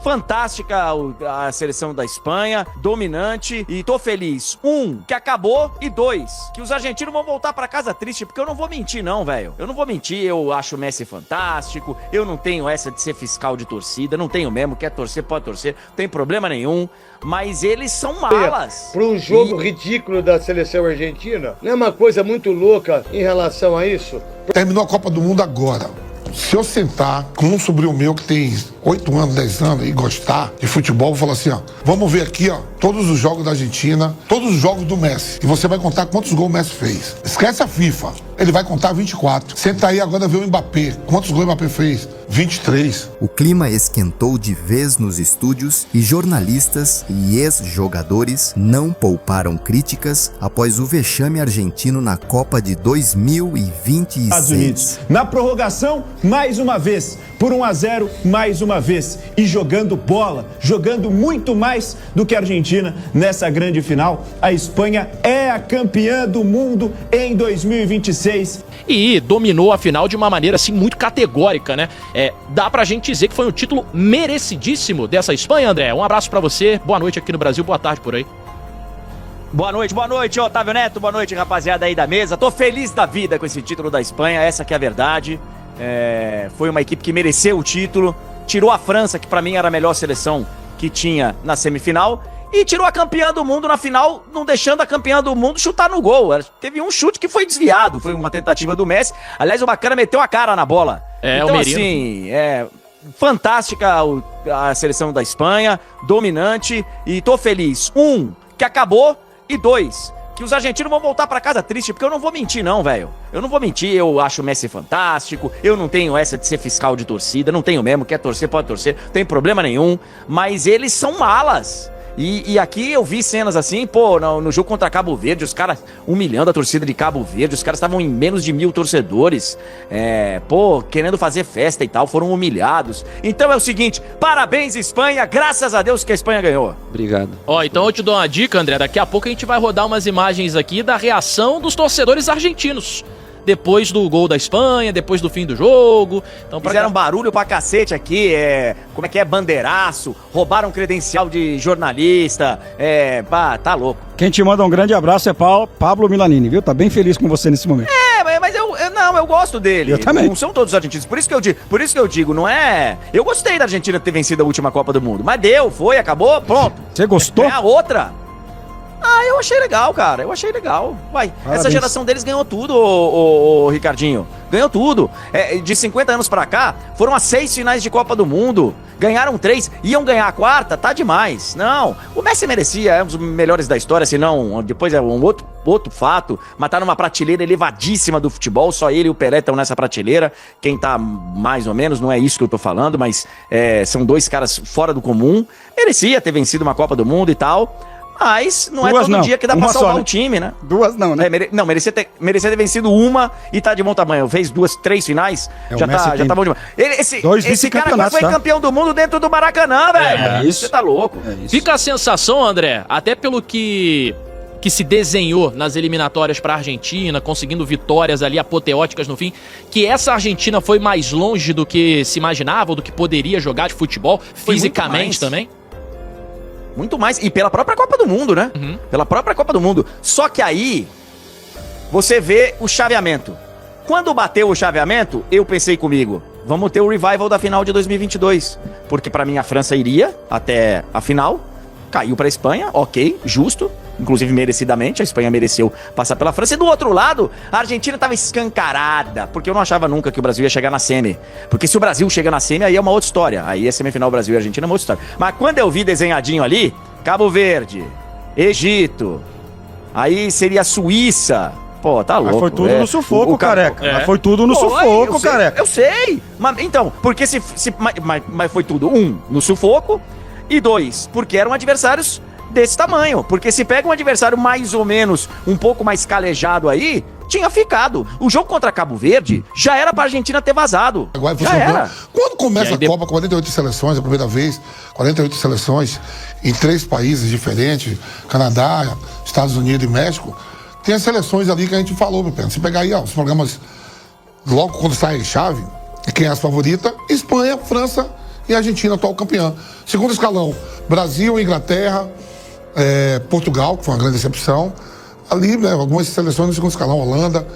Fantástica a seleção da Espanha, dominante, e tô feliz. Que acabou, e 2, que os argentinos vão voltar pra casa triste, porque eu não vou mentir não, velho. Eu não vou mentir, eu acho o Messi fantástico, eu não tenho essa de ser fiscal de torcida, não tenho mesmo, quer torcer, pode torcer, não tem problema nenhum, mas eles são malas. Para um jogo ridículo da seleção argentina, não é uma coisa muito louca em relação a isso? Terminou a Copa do Mundo agora. Se eu sentar com um sobrinho meu que tem 8 anos, 10 anos e gostar de futebol, vou falar assim, ó, vamos ver aqui, ó, todos os jogos da Argentina, todos os jogos do Messi. E você vai contar quantos gols o Messi fez. Esquece a FIFA. Ele vai contar 24. Senta aí agora ver o Mbappé. Quantos gols o Mbappé fez? 23. O clima esquentou de vez nos estúdios e jornalistas e ex-jogadores não pouparam críticas após o vexame argentino na Copa de 2026. Estados Unidos. Na prorrogação, mais uma vez, por 1-0, mais uma vez. E jogando bola, jogando muito mais do que a Argentina nessa grande final. A Espanha é a campeã do mundo em 2026. E dominou a final de uma maneira assim muito categórica, né? Dá pra gente dizer que foi um título merecidíssimo dessa Espanha, André. Um abraço pra você, boa noite aqui no Brasil, boa tarde por aí. Boa noite, Otávio Neto, boa noite, rapaziada aí da mesa. Tô feliz da vida com esse título da Espanha, essa que é a verdade. Foi uma equipe que mereceu o título, tirou a França, que pra mim era a melhor seleção que tinha na semifinal, e tirou a campeã do mundo na final, não deixando a campeã do mundo chutar no gol. Teve um chute que foi desviado, foi uma tentativa do Messi. Aliás, o bacana meteu a cara na bola. Então, o Merino. assim, fantástica a seleção da Espanha, dominante, e tô feliz. Que acabou, e 2, que os argentinos vão voltar pra casa triste, porque eu não vou mentir não, velho. Eu não vou mentir, eu acho o Messi fantástico, eu não tenho essa de ser fiscal de torcida, não tenho mesmo, quer torcer, pode torcer, não tem problema nenhum, mas eles são malas. E aqui eu vi cenas assim, pô, no jogo contra Cabo Verde, os caras humilhando a torcida de Cabo Verde, os caras estavam em menos de 1.000 torcedores, querendo fazer festa e tal, foram humilhados. Então é o seguinte, parabéns Espanha, graças a Deus que a Espanha ganhou. Obrigado. Então eu te dou uma dica, André, daqui a pouco a gente vai rodar umas imagens aqui da reação dos torcedores argentinos. Depois do gol da Espanha, depois do fim do jogo. Então, fizeram barulho pra cacete aqui, como é que é, bandeiraço, roubaram credencial de jornalista, tá louco. Quem te manda um grande abraço é Pablo Milanini, viu? Tá bem feliz com você nesse momento. Mas eu gosto dele. Eu também. Não são todos argentinos, por isso que eu digo, não é... Eu gostei da Argentina ter vencido a última Copa do Mundo, mas foi, acabou, pronto. Você gostou? É a outra. Eu achei legal, cara. Eu achei legal. Essa geração deles ganhou tudo, ô Ricardinho. Ganhou tudo. De 50 anos pra cá, foram as 6 finais de Copa do Mundo. Ganharam 3, iam ganhar a 4ª, tá demais. Não, o Messi merecia, é um dos melhores da história, senão depois é um outro fato. Mas tá numa prateleira elevadíssima do futebol, só ele e o Pelé estão nessa prateleira. Quem tá mais ou menos, não é isso que eu tô falando, mas são 2 caras fora do comum. Merecia ter vencido uma Copa do Mundo e tal. Mas não é todo dia que dá pra salvar o time, né? 2 não, né? Merecia ter vencido uma e tá de bom tamanho. Fez 2, 3 finais, já tá bom demais. Esse cara foi campeão do mundo dentro do Maracanã, velho. Você tá louco. Fica a sensação, André, até pelo que se desenhou nas eliminatórias pra Argentina, conseguindo vitórias ali apoteóticas no fim, que essa Argentina foi mais longe do que se imaginava, ou do que poderia jogar de futebol, fisicamente também. Muito mais, e pela própria Copa do Mundo, né? Pela própria Copa do Mundo. Só que aí, você vê o chaveamento. Quando bateu o chaveamento, eu pensei comigo, vamos ter o revival da final de 2022. Porque pra mim a França iria até a final, caiu pra Espanha, ok, justo. Inclusive merecidamente, a Espanha mereceu passar pela França. E do outro lado, a Argentina estava escancarada, porque eu não achava nunca que o Brasil ia chegar na semi. Porque se o Brasil chega na semi, aí é uma outra história. Aí é semifinal Brasil e Argentina, é uma outra história. Mas quando eu vi desenhadinho ali, Cabo Verde, Egito, aí seria Suíça. Pô, tá louco. Mas foi tudo no sufoco, careca. Mas foi tudo no sufoco, careca. Eu sei. Mas, então, porque mas foi tudo, no sufoco, e 2, porque eram adversários desse tamanho, porque se pega um adversário mais ou menos um pouco mais calejado aí, tinha ficado. O jogo contra Cabo Verde já era pra Argentina ter vazado. Agora, já era. Quando começa a Copa, 48 seleções, a primeira vez, 48 seleções em 3 países diferentes, Canadá, Estados Unidos e México, tem as seleções ali que a gente falou, meu pé. Se pegar aí, os programas, logo quando sai a chave, quem é as favoritas? Espanha, França e a Argentina, atual campeã. Segundo escalão, Brasil, Inglaterra, Portugal, que foi uma grande decepção. Ali, né, algumas seleções no segundo escalão, Holanda.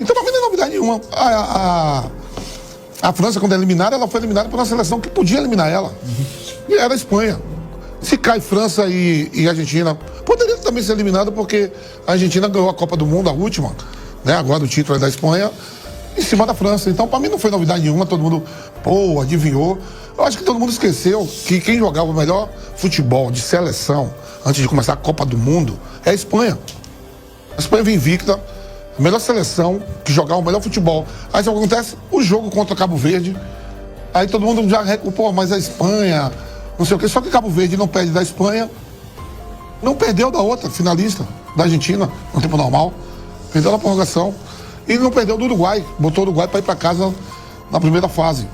Então, pra mim não é novidade nenhuma. A França, quando é eliminada, ela foi eliminada por uma seleção que podia eliminar ela. E era a Espanha. Se cai França e Argentina, poderia também ser eliminada porque a Argentina ganhou a Copa do Mundo, a última, né? Agora o título é da Espanha, em cima da França. Então, pra mim não foi novidade nenhuma, todo mundo, adivinhou. Eu acho que todo mundo esqueceu que quem jogava o melhor futebol de seleção antes de começar a Copa do Mundo é a Espanha. A Espanha vem invicta, a melhor seleção que jogava o melhor futebol. Aí sabe o que acontece? O jogo contra Cabo Verde, aí todo mundo já reculpou, mas a Espanha, não sei o quê. Só que Cabo Verde não perde da Espanha, não perdeu da outra finalista, da Argentina, no tempo normal. Perdeu na prorrogação. E não perdeu do Uruguai. Botou o Uruguai para ir para casa na primeira fase.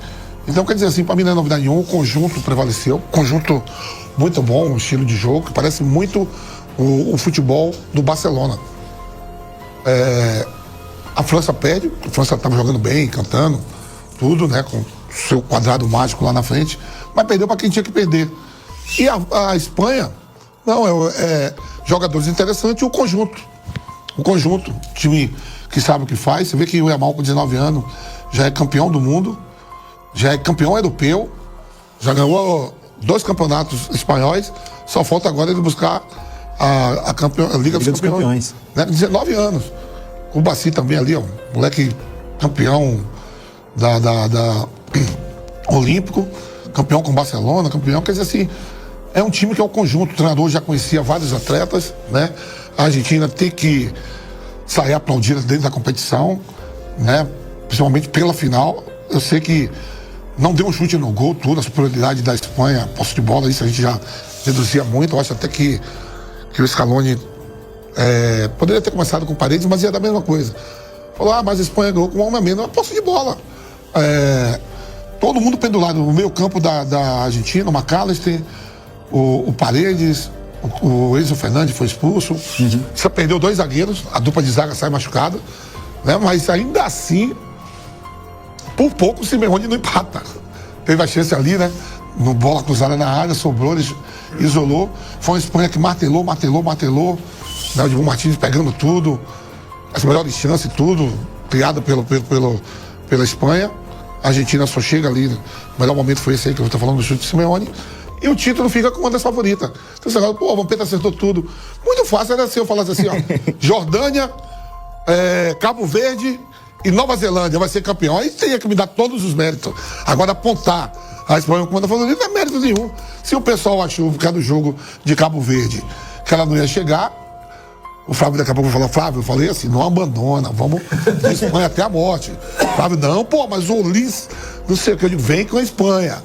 Então, quer dizer assim, para mim não é novidade nenhuma. O conjunto prevaleceu. Conjunto muito bom, um estilo de jogo que parece muito o futebol do Barcelona. A França perde. A França estava jogando bem, cantando, tudo, né? Com seu quadrado mágico lá na frente. Mas perdeu para quem tinha que perder. E a Espanha, não, jogadores interessantes e o conjunto. O conjunto, time que sabe o que faz. Você vê que o Yamal, com 19 anos, já é campeão do mundo, já é campeão europeu, já ganhou 2 campeonatos espanhóis, só falta agora ele buscar a Liga dos Campeões. Né? 19 anos. O Bassi também ali, ó, moleque campeão da Olímpico, campeão com o Barcelona, campeão, quer dizer assim, é um time que é o conjunto. O treinador já conhecia vários atletas, né? A Argentina tem que sair aplaudida dentro da competição, né? Principalmente pela final. Eu sei que não deu um chute no gol, tudo, a superioridade da Espanha, posse de bola, isso a gente já reduzia muito. Eu acho até que o Scaloni poderia ter começado com Paredes, mas ia dar a mesma coisa. Falou, mas a Espanha ganhou com um homem a menos, é uma posse de bola. Todo mundo pendurado no meio campo da Argentina, o McAllister, o Paredes, o Enzo Fernandes foi expulso. Você perdeu 2 zagueiros, a dupla de zaga sai machucada, né? Mas ainda assim, por pouco o Simeone não empata. Teve a chance ali, né? No bola cruzada na área, sobrou, ele isolou. Foi uma Espanha que martelou. Né? O Dibu Martínez pegando tudo, as melhores chances, tudo, criada pela Espanha. A Argentina só chega ali, né? O melhor momento foi esse aí que eu estou falando do chute de Simeone. E o título fica com uma das favoritas. Então você fala, o Vampeta acertou tudo. Muito fácil era se eu falasse assim, ó. Jordânia, Cabo Verde e Nova Zelândia vai ser campeão. Aí teria que me dar todos os méritos. Agora apontar a Espanha como a favorita não é mérito nenhum. Se o pessoal achou, por causa do jogo de Cabo Verde, que ela não ia chegar, o Flávio daqui a pouco vai falar, Flávio, eu falei assim, não abandona, vamos na Espanha até a morte. Flávio, não, mas o Ulisses, não sei o que, eu digo, vem com a Espanha.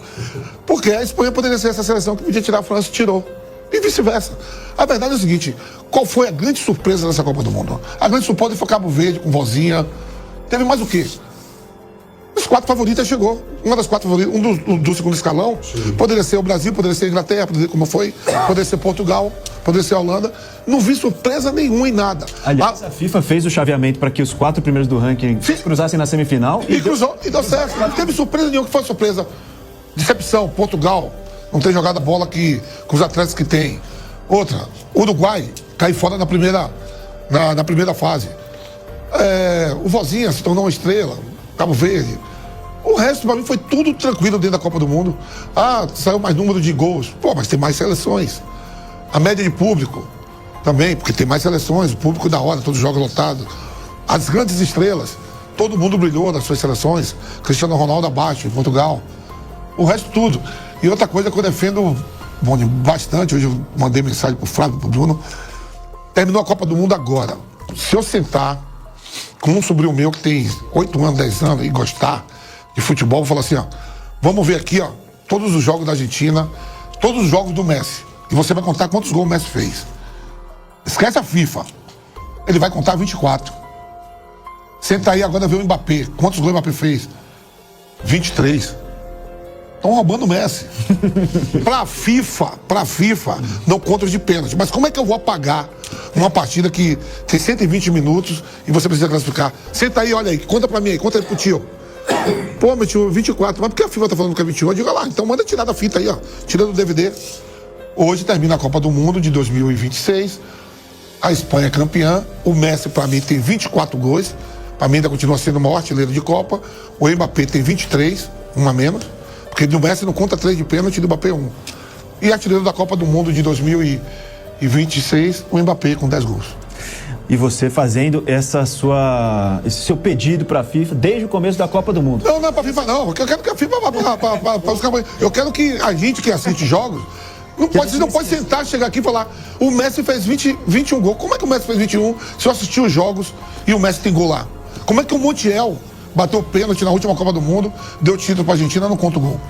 Porque a Espanha poderia ser essa seleção que podia tirar a França, tirou. E vice-versa. A verdade é o seguinte, qual foi a grande surpresa dessa Copa do Mundo? A grande surpresa foi Cabo Verde, com Vozinha. Teve mais o quê? Os 4 favoritas chegou. Uma das 4 favoritas, do segundo escalão. Sim. Poderia ser o Brasil, poderia ser a Inglaterra, como foi, poderia ser Portugal, poderia ser a Holanda. Não vi surpresa nenhuma em nada. Aliás, a FIFA fez o chaveamento para que os 4 primeiros do ranking cruzassem na semifinal. E cruzou, e deu certo. Não teve surpresa nenhuma, que foi surpresa. Decepção, Portugal não tem jogado a bola com os atletas que tem. Outra, Uruguai cai fora na primeira fase. O Vozinha se tornou uma estrela, Cabo Verde. O resto, pra mim, foi tudo tranquilo dentro da Copa do Mundo. Saiu mais número de gols. Mas tem mais seleções. A média de público também, porque tem mais seleções, o público da hora, todos os jogos lotados. As grandes estrelas, todo mundo brilhou nas suas seleções. Cristiano Ronaldo abaixo, em Portugal. O resto tudo. E outra coisa que eu defendo bastante, hoje eu mandei mensagem pro Flávio, pro Bruno, terminou a Copa do Mundo agora. Se eu sentar com um sobrinho meu que tem 8 anos, 10 anos e gostar de futebol, eu falo assim, ó, vamos ver aqui, ó, todos os jogos da Argentina, todos os jogos do Messi. E você vai contar quantos gols o Messi fez. Esquece a FIFA. Ele vai contar 24. Senta aí agora ver o Mbappé. Quantos gols o Mbappé fez? 23. Estão roubando o Messi. Pra FIFA, não conta de pênalti. Mas como é que eu vou apagar uma partida que tem 120 minutos e você precisa classificar? Senta aí, olha aí, conta pra mim aí, conta aí pro tio. Pô, meu tio, 24. Mas por que a FIFA tá falando que é 21? Diga lá, então manda tirar da fita aí, ó. Tira do DVD. Hoje termina a Copa do Mundo de 2026. A Espanha é campeã. O Messi, pra mim, tem 24 gols. Pra mim, ainda continua sendo o maior artilheiro de Copa. O Mbappé tem 23, um a menos. Porque o Messi não conta 3 de pênalti e do Mbappé 1. E artilheiro da Copa do Mundo de 2026, o Mbappé com 10 gols. E você fazendo esse seu pedido pra FIFA desde o começo da Copa do Mundo. Não é pra FIFA, não. Eu quero que a FIFA vá os caras. Eu quero que a gente que assiste jogos. Você não pode sentar, chegar aqui e falar: o Messi fez 21 gols. Como é que o Messi fez 21 se eu assisti os jogos e o Messi tem gol lá? Como é que o Montiel bateu pênalti na última Copa do Mundo, deu título pra Argentina e não conta o gol?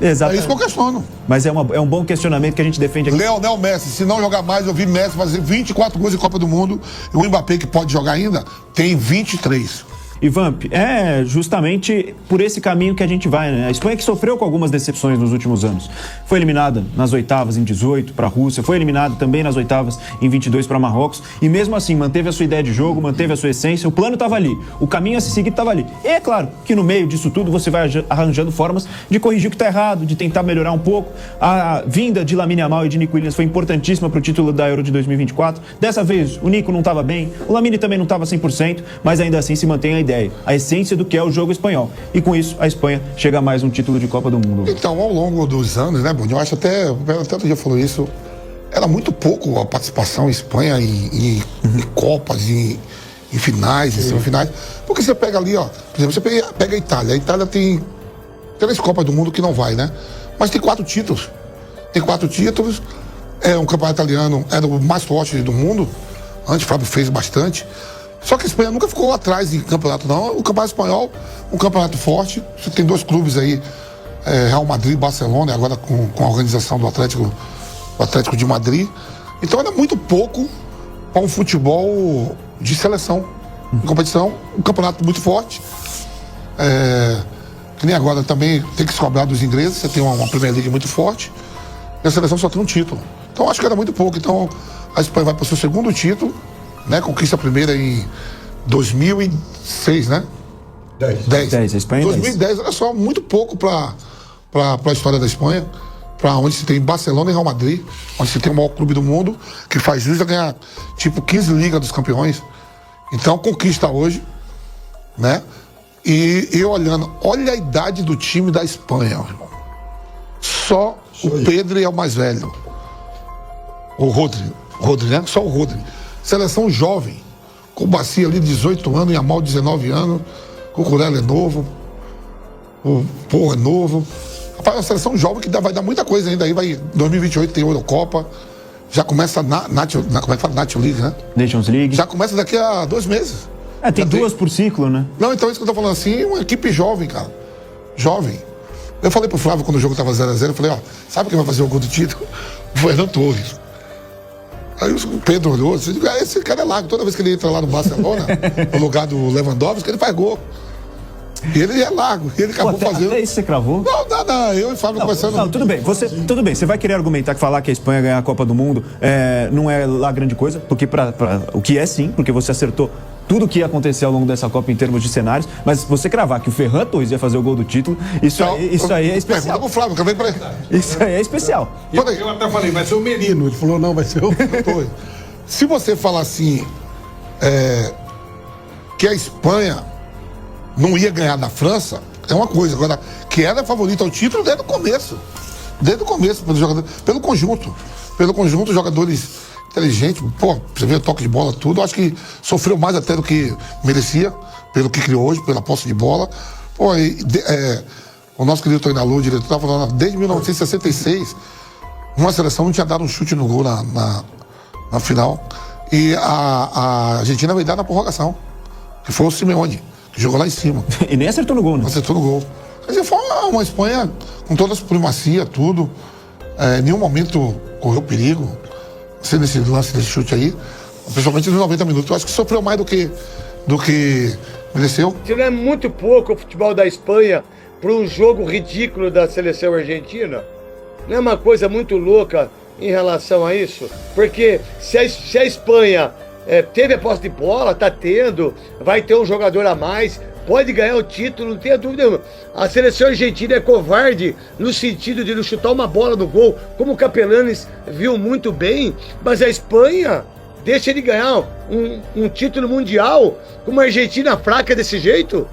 Exato. É isso que eu questiono. Mas é um bom questionamento que a gente defende aqui. Léo Messi, se não jogar mais, eu vi Messi fazer 24 gols em Copa do Mundo. E o Mbappé, que pode jogar ainda, tem 23. E Vamp, é justamente por esse caminho que a gente vai, né? A Espanha que sofreu com algumas decepções nos últimos anos. Foi eliminada nas oitavas em 18 para a Rússia, foi eliminada também nas oitavas em 22 para Marrocos, e mesmo assim manteve a sua ideia de jogo, manteve a sua essência, o plano estava ali, o caminho a se seguir estava ali. E é claro que no meio disso tudo você vai arranjando formas de corrigir o que está errado, de tentar melhorar um pouco. A vinda de Lamine Yamal e de Nico Williams foi importantíssima para o título da Euro de 2024. Dessa vez o Nico não estava bem, o Lamine também não estava 100%, mas ainda assim se mantém a ideia, a essência do que é o jogo espanhol. E com isso, a Espanha chega a mais um título de Copa do Mundo. Então, ao longo dos anos, né, Bruno? Eu acho até outro dia falou isso, era muito pouco a participação em Espanha em Copas, em finais, em semifinais. Porque você pega ali, ó, por exemplo, você pega a Itália. A Itália tem 3 Copas do Mundo que não vai, né? Mas tem 4 títulos. Tem 4 títulos. É um campeonato italiano, era o mais forte do mundo. Antes o Fábio fez bastante. Só que a Espanha nunca ficou atrás em campeonato, não. O campeonato espanhol, um campeonato forte. Você tem 2 clubes aí, Real Madrid e Barcelona, agora com a organização do Atlético de Madrid. Então era muito pouco para um futebol de seleção. Em competição, um campeonato muito forte. Que nem agora também tem que se cobrar dos ingleses. Você tem uma Premier League muito forte. E a seleção só tem um título. Então acho que era muito pouco. Então a Espanha vai para o seu segundo título. Né, conquista a primeira em 2006, né? 10. A Espanha 2010 era só muito pouco para a história da Espanha, para onde se tem Barcelona e Real Madrid, onde se tem o maior clube do mundo, que faz jus a ganhar tipo 15 Liga dos Campeões. Então conquista hoje, né? E eu olhando, olha a idade do time da Espanha, irmão. Só o Pedri é o mais velho. O Rodri, né? Só o Rodri. Seleção jovem, com o Bacia ali 18 anos, Yamal 19 anos, o Cucurella é novo, o Porra é novo. Rapaz, é uma seleção jovem que vai dar muita coisa ainda. Aí vai, 2028 tem Eurocopa, já começa como é que fala? National League, né? Nations League. Já começa daqui a 2 meses. Tem 2 por ciclo, né? Não, então isso que eu tô falando assim, uma equipe jovem, cara. Jovem. Eu falei pro Flávio quando o jogo tava 0-0, eu falei, ó, sabe quem vai fazer o gol do título? O Fernando Torres. Aí o Pedro olhou, disse, esse cara é largo, toda vez que ele entra lá no Barcelona, no lugar do Lewandowski, ele faz gol. E ele é largo, e ele acabou fazendo. Até isso você cravou? Não, eu e o Fábio conversando. Não, tudo bem, você vai querer argumentar que falar que a Espanha ganhar a Copa do Mundo não é lá grande coisa, porque o que é sim, porque você acertou tudo o que ia acontecer ao longo dessa Copa em termos de cenários, mas você cravar que o Ferran Torres ia fazer o gol do título, isso aí é especial. Pergunta pro Flávio, que eu venho pra ele. Isso aí é especial. Eu até falei, vai ser o Merino. Ele falou, não, vai ser o Torres. Se você falar assim, que a Espanha não ia ganhar da França, é uma coisa. Agora, que era favorita ao título desde o começo. Desde o começo, pelo conjunto, jogadores inteligentes. Pô, você vê o toque de bola, tudo. Eu acho que sofreu mais até do que merecia, pelo que criou hoje, pela posse de bola. Pô, o nosso querido Toinalô, o diretor, estava falando, desde 1966, uma seleção não tinha dado um chute no gol na final. E a Argentina veio dar na prorrogação, que foi o Simeone, que jogou lá em cima. E nem acertou no gol, né? Acertou no gol. Quer dizer, foi uma Espanha com toda a supremacia, tudo. Em nenhum momento correu perigo, sendo esse lance desse chute aí, principalmente nos 90 minutos. Eu acho que sofreu mais do que mereceu. Se não é muito pouco o futebol da Espanha para um jogo ridículo da seleção argentina, não é uma coisa muito louca em relação a isso? Porque se a Espanha teve a posse de bola, tá tendo, vai ter um jogador a mais, pode ganhar o título, não tenha dúvida nenhuma. A seleção argentina é covarde no sentido de não chutar uma bola no gol, como o Capellanes viu muito bem, mas a Espanha deixa ele ganhar um título mundial com uma Argentina fraca desse jeito.